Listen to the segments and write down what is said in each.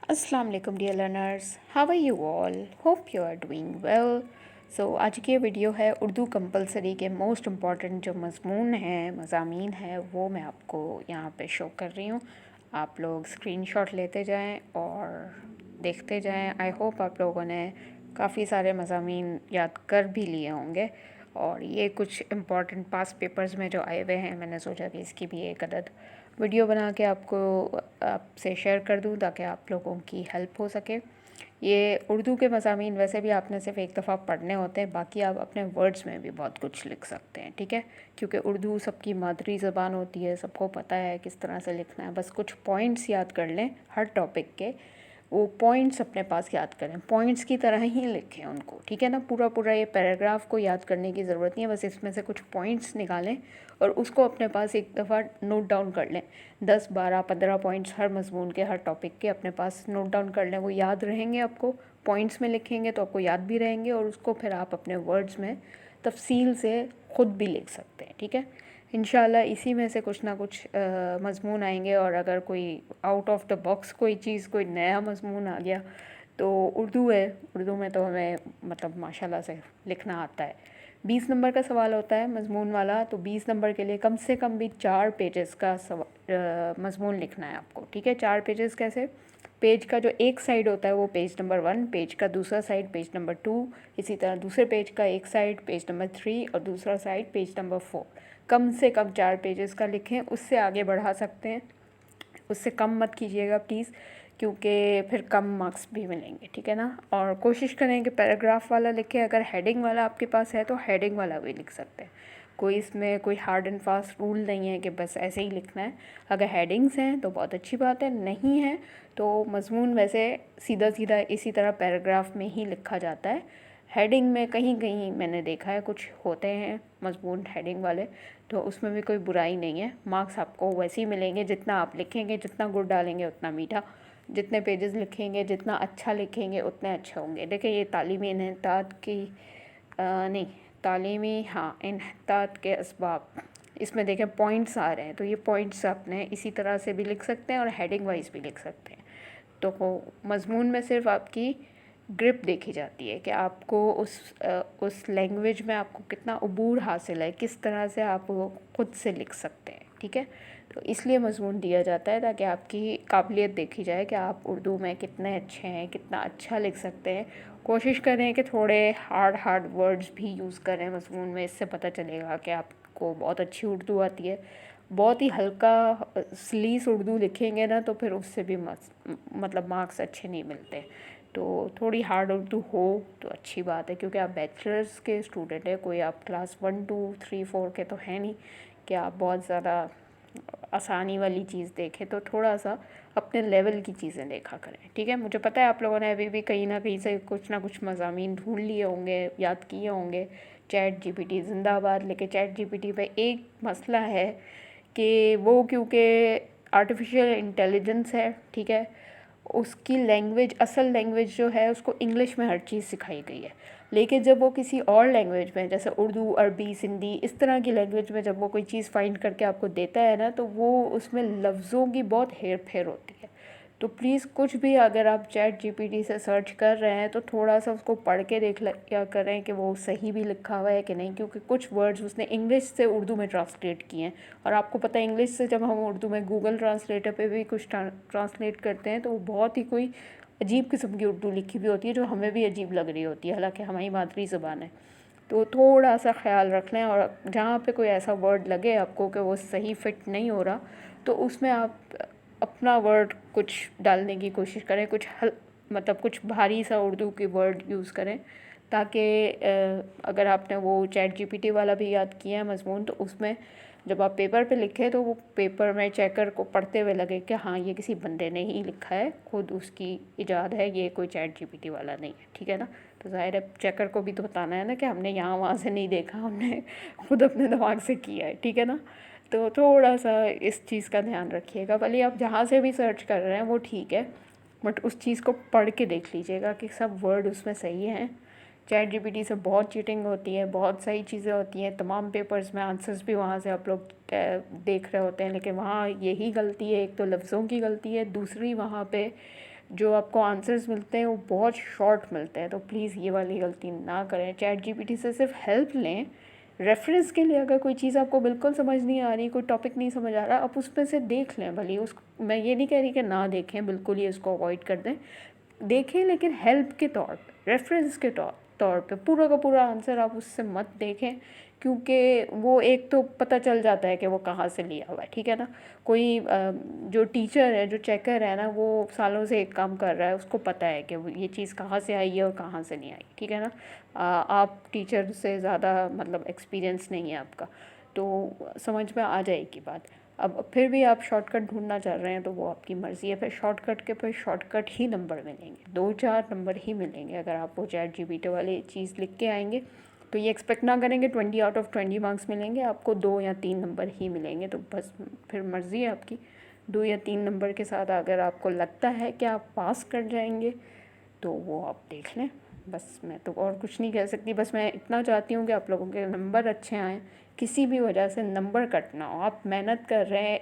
अस्सलाम वालेकुम dear learners, how are you all? Hope you are doing well. So आज की ये वीडियो है उर्दू कंपलसरी के मोस्ट इम्पॉर्टेंट जो मज़मून हैं, मज़ामीन हैं, वो मैं आपको यहाँ पे शो कर रही हूँ। आप लोग स्क्रीनशॉट लेते जाएं और देखते जाएं। आई होप आप लोगों ने काफ़ी सारे मज़ामीन याद कर भी लिए होंगे और ये कुछ इम्पॉर्टेंट पास पेपर्स में जो आए हुए हैं, मैंने सोचा कि इसकी भी एक अदद वीडियो बना के आपसे शेयर कर दूं ताकि आप लोगों की हेल्प हो सके। ये उर्दू के मज़ामीन वैसे भी आपने सिर्फ एक दफ़ा पढ़ने होते हैं, बाकी आप अपने वर्ड्स में भी बहुत कुछ लिख सकते हैं, ठीक है। क्योंकि उर्दू सबकी मादरी ज़बान होती है, सबको पता है किस तरह से लिखना है। बस कुछ पॉइंट्स याद कर लें हर टॉपिक के, वो पॉइंट्स अपने पास याद करें, पॉइंट्स की तरह ही लिखें उनको, ठीक है ना। पूरा पूरा ये पैराग्राफ को याद करने की ज़रूरत नहीं है, बस इसमें से कुछ पॉइंट्स निकालें और उसको अपने पास एक दफ़ा नोट डाउन कर लें। 10 12 15 पॉइंट्स हर मजमून के, हर टॉपिक के अपने पास नोट डाउन कर लें। वो याद रहेंगे आपको, पॉइंट्स में लिखेंगे तो आपको याद भी रहेंगे और उसको फिर आप अपने वर्ड्स में तफसील से ख़ुद भी लिख सकते हैं, ठीक है। इंशाल्लाह इसी में से कुछ ना कुछ मज़मून आएंगे। और अगर कोई आउट ऑफ द बॉक्स कोई चीज़, कोई नया मज़मून आ गया तो उर्दू है, उर्दू में तो हमें मतलब माशाल्लाह से लिखना आता है। 20 नंबर का सवाल होता है मज़मून वाला, तो 20 नंबर के लिए कम से कम भी 4 पेजेस का मज़मून लिखना है आपको, ठीक है। 4 पेजेस कैसे? पेज का जो एक साइड होता है वो पेज नंबर 1, पेज का दूसरा साइड पेज नंबर 2, इसी तरह दूसरे पेज का एक साइड पेज नंबर 3 और दूसरा साइड पेज नंबर 4। कम से कम 4 पेजेस का लिखें, उससे आगे बढ़ा सकते हैं, उससे कम मत कीजिएगा प्लीज़, क्योंकि फिर कम मार्क्स भी मिलेंगे, ठीक है ना। और कोशिश करें कि पैराग्राफ वाला लिखें। अगर हेडिंग वाला आपके पास है तो हेडिंग वाला भी लिख सकते हैं, कोई इसमें कोई हार्ड एंड फास्ट रूल नहीं है कि बस ऐसे ही लिखना है। अगर हेडिंग्स हैं तो बहुत अच्छी बात है, नहीं है तो मज़मून वैसे सीधा सीधा इसी तरह पैराग्राफ में ही लिखा जाता है। हेडिंग में कहीं कहीं मैंने देखा है कुछ होते हैं मज़मून हेडिंग वाले, तो उसमें भी कोई बुराई नहीं है। मार्क्स आपको वैसे ही मिलेंगे, जितना आप लिखेंगे, जितना गुड़ डालेंगे उतना मीठा, जितने पेजेस लिखेंगे, जितना अच्छा लिखेंगे उतने अच्छे होंगे। देखिए ये तालीमी इन्हतात की नहीं, तालीमी, हाँ, इन्हतात के असबाब, इसमें देखें पॉइंट्स आ रहे हैं, तो ये पॉइंट्स आपने इसी तरह से भी लिख सकते हैं और हेडिंग वाइज भी लिख सकते हैं। तो मज़मून में सिर्फ आपकी ग्रिप देखी जाती है कि आपको उस लैंग्वेज में आपको कितना अबूर हासिल है, किस तरह से आप वो ख़ुद से लिख सकते हैं, ठीक है। तो इसलिए मज़मून दिया जाता है ताकि आपकी काबिलियत देखी जाए कि आप उर्दू में कितने अच्छे हैं, कितना अच्छा लिख सकते हैं। कोशिश करें कि थोड़े हार्ड वर्ड्स भी यूज़ करें मज़मून में, इससे पता चलेगा कि आपको बहुत अच्छी उर्दू आती है। बहुत ही हल्का सलीस उर्दू लिखेंगे ना तो फिर उससे भी मतलब मार्क्स अच्छे नहीं मिलते। तो थोड़ी हार्ड उर्दू हो तो अच्छी बात है, क्योंकि आप बैचलर्स के स्टूडेंट हैं, कोई आप क्लास 1 2 3 4 के तो है नहीं कि आप बहुत ज़्यादा आसानी वाली चीज़ देखें। तो थोड़ा सा अपने लेवल की चीज़ें देखा करें, ठीक है। मुझे पता है आप लोगों ने अभी भी कहीं ना कहीं से कुछ ना कुछ मज़ामीन ढूंढ लिए होंगे, याद किए होंगे। चैट जीपीटी जिंदाबाद, लेकिन चैट जीपीटी पे एक मसला है कि वो, क्योंकि आर्टिफिशियल इंटेलिजेंस है, ठीक है, उसकी लैंग्वेज, असल लैंग्वेज जो है उसको इंग्लिश में हर चीज़ सिखाई गई है। लेकिन जब वो किसी और लैंग्वेज में, जैसे उर्दू, अरबी, सिंधी, इस तरह की लैंग्वेज में जब वो कोई चीज़ फाइंड करके आपको देता है ना, तो वो उसमें लफ्ज़ों की बहुत हेर फेर होती है। तो प्लीज़ कुछ भी अगर आप चैट जीपीटी से सर्च कर रहे हैं तो थोड़ा सा उसको पढ़ के देख क्या करें कि वो सही भी लिखा हुआ है कि नहीं, क्योंकि कुछ वर्ड्स उसने इंग्लिश से उर्दू में ट्रांसलेट किए हैं। और आपको पता है इंग्लिश से जब हम उर्दू में गूगल ट्रांसलेटर पे भी कुछ ट्रांसलेट करते हैं तो वो बहुत ही कोई अजीब किस्म की उर्दू लिखी हुई होती है, जो हमें भी अजीब लग रही होती है, हालांकि हमारी मादरी ज़बान है। तो थोड़ा सा ख्याल रख लें, और जहाँ पे कोई ऐसा वर्ड लगे आपको कि वो सही फिट नहीं हो रहा, तो उसमें आप अपना वर्ड कुछ डालने की कोशिश करें, मतलब कुछ भारी सा उर्दू की वर्ड यूज़ करें, ताकि अगर आपने वो चैट जीपीटी वाला भी याद किया है मज़मून, तो उसमें जब आप पेपर पे लिखें तो वो पेपर में चेकर को पढ़ते हुए लगे कि हाँ ये किसी बंदे ने ही लिखा है, खुद उसकी इजाद है, ये कोई चैट जीपीटी वाला नहीं है, ठीक है ना। तो ज़ाहिर है चेकर को भी तो बताना है ना कि हमने यहाँ वहाँ से नहीं देखा, हमने खुद अपने दिमाग से किया है, ठीक है ना। तो थोड़ा सा इस चीज़ का ध्यान रखिएगा। भले आप जहाँ से भी सर्च कर रहे हैं वो ठीक है, बट उस चीज़ को पढ़ के देख लीजिएगा कि सब वर्ड उसमें सही हैं। चैट जीपीटी से बहुत चीटिंग होती है, बहुत सही चीज़ें होती हैं, तमाम पेपर्स में आंसर्स भी वहाँ से आप लोग देख रहे होते हैं, लेकिन वहाँ यही गलती है, एक तो लफ्ज़ों की गलती है, दूसरी वहाँ पे جو آپ کو آنسرز ملتے ہیں وہ بہت شارٹ ملتے ہیں، تو پلیز یہ والی غلطی نہ کریں. چیٹ جی پی ٹی سے صرف ہیلپ لیں ریفرنس کے لیے. اگر کوئی چیز آپ کو بالکل سمجھ نہیں آ رہی، کوئی ٹاپک نہیں سمجھ آ رہا، آپ اس پہ سے دیکھ لیں. بھلی میں یہ نہیں کہہ رہی کہ نہ دیکھیں، بالکل ہی اس کو اوائڈ کر دیں، دیکھیں لیکن ہیلپ کے طور پہ، ریفرنس کے طور پہ. پورا کا پورا آنسر آپ اس سے مت دیکھیں، کیونکہ وہ ایک تو پتہ چل جاتا ہے کہ وہ کہاں سے لیا ہوا ہے، ٹھیک ہے نا. کوئی جو ٹیچر ہے، جو چیکر ہے نا، وہ سالوں سے ایک کام کر رہا ہے، اس کو پتہ ہے کہ یہ چیز کہاں سے آئی ہے اور کہاں سے نہیں آئی، ٹھیک ہے نا. آپ ٹیچر سے زیادہ مطلب ایکسپیرینس نہیں ہے آپ کا، تو سمجھ میں آ جائے گی بات. اب پھر بھی آپ شارٹ کٹ ڈھونڈنا چاہ رہے ہیں تو وہ آپ کی مرضی ہے. پھر شارٹ کٹ کے پھر شارٹ کٹ ہی نمبر ملیں گے، 2-4 نمبر ہی ملیں گے. اگر آپ وہ چیٹ جی پی ٹی والی چیز لکھ کے آئیں گے تو یہ ایکسپیکٹ نہ کریں گے 20 آؤٹ آف 20 مارکس ملیں گے، آپ کو 2 یا 3 نمبر ہی ملیں گے. تو بس پھر مرضی ہے آپ کی. 2 یا 3 نمبر کے ساتھ اگر آپ کو لگتا ہے کہ آپ پاس کر جائیں گے تو وہ آپ دیکھ لیں. بس میں تو اور کچھ نہیں کہہ سکتی. بس میں اتنا چاہتی ہوں کہ آپ لوگوں کے نمبر اچھے آئیں، کسی بھی وجہ سے نمبر کٹ نہ ہو. آپ محنت کر رہے ہیں،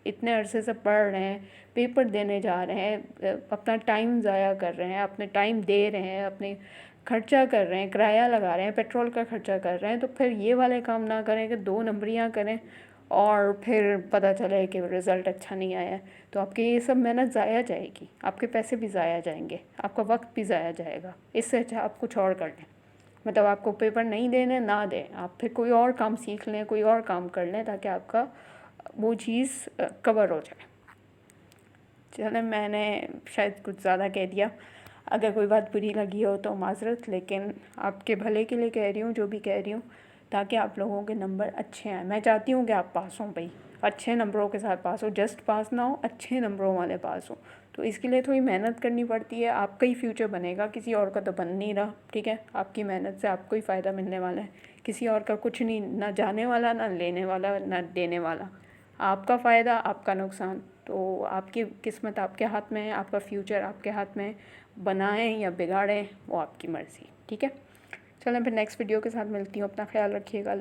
اتنے عرصے سے پڑھ رہے ہیں، پیپر دینے جا رہے ہیں، اپنا ٹائم ضائع کر رہے ہیں، اپنے ٹائم دے رہے ہیں، اپنے خرچہ کر رہے ہیں، کرایہ لگا رہے ہیں، پیٹرول کا خرچہ کر رہے ہیں، تو پھر یہ والے کام نہ کریں کہ 2 نمبریاں کریں اور پھر پتہ چلے کہ رزلٹ اچھا نہیں آیا ہے. تو آپ کی یہ سب محنت ضائع جائے گی، آپ کے پیسے بھی ضائع جائیں گے، آپ کا وقت بھی ضائع جائے گا. اس سے اچھا آپ کچھ اور کر لیں. مطلب آپ کو پیپر نہیں دینے، نہ دیں، آپ پھر کوئی اور کام سیکھ لیں، کوئی اور کام کر لیں تاکہ آپ کا وہ چیز کور ہو جائے. چلیں، میں نے شاید کچھ زیادہ کہہ دیا. اگر کوئی بات بری لگی ہو تو معذرت، لیکن آپ کے بھلے کے لیے کہہ رہی ہوں جو بھی کہہ رہی ہوں، تاکہ آپ لوگوں کے نمبر اچھے آئیں. میں چاہتی ہوں کہ آپ پاس ہوں، بھائی اچھے نمبروں کے ساتھ پاس ہو، جسٹ پاس نہ ہو، اچھے نمبروں والے پاس ہوں. تو اس کے لیے تھوڑی محنت کرنی پڑتی ہے. آپ کا ہی فیوچر بنے گا، کسی اور کا تو بن نہیں رہا، ٹھیک ہے. آپ کی محنت سے آپ کو ہی فائدہ ملنے والا ہے، کسی اور کا کچھ نہیں، نہ جانے والا، نہ لینے والا، نہ دینے والا. آپ کا فائدہ، آپ کا نقصان. تو آپ کی قسمت آپ کے ہاتھ میں ہے، آپ کا فیوچر آپ کے ہاتھ میں ہے. بنائیں یا بگاڑیں وہ آپ کی مرضی، ٹھیک ہے. چلیں پھر نیکسٹ ویڈیو کے ساتھ ملتی ہوں. اپنا خیال رکھیے گا.